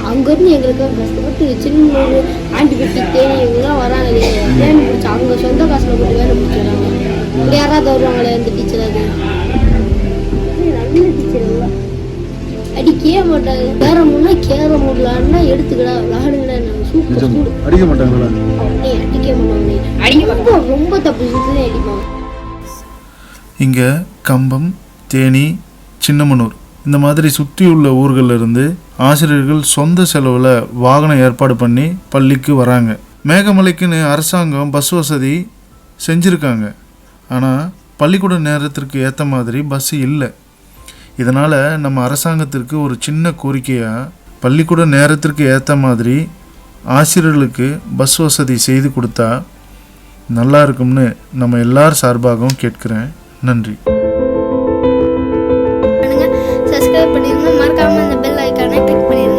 அங்கேருந்து எங்களுக்காக கஷ்டப்பட்டு சின்ன ஆன்டிபயோட்டிக் தேனி இவங்கெல்லாம் வராங்க வேலை பிடிச்சி அவங்க சொந்த காசில் போட்டு வேலை பிடிச்சிடறாங்க. இப்படி யாராவது வருவாங்களே இந்த டீச்சர் அது நல்ல டீச்சர் எல்லாம் அடிக்கவே மாட்டாங்க. கேரம் விளாடுனா எடுத்துக்கடா விளாடுங்கடா சூப்பர் அடிக்க மாட்டாங்களா? அடிக்க மாட்டாங்க. ரொம்ப தப்பு சுற்றுதான் அடிப்பாங்க. இங்கே கம்பம், தேனி, சின்னமனூர் இந்த மாதிரி சுற்றியுள்ள ஊர்களிலிருந்து ஆசிரியர்கள் சொந்த செலவில் வாகனம் ஏற்பாடு பண்ணி பள்ளிக்கு வராங்க. மேகமலைக்குன்னு அரசாங்கம் பஸ் வசதி செஞ்சுருக்காங்க. ஆனால் பள்ளிக்கூட நேரத்திற்கு ஏற்ற மாதிரி பஸ்ஸு இல்லை. இதனால் நம்ம அரசாங்கத்திற்கு ஒரு சின்ன கோரிக்கையாக பள்ளிக்கூட நேரத்திற்கு ஏற்ற மாதிரி ஆசிரியர்களுக்கு பஸ் வசதி செய்து கொடுத்தா நல்லா இருக்கும்னு நம்ம எல்லார் சார்பாகவும் கேட்குறேன். நன்றி.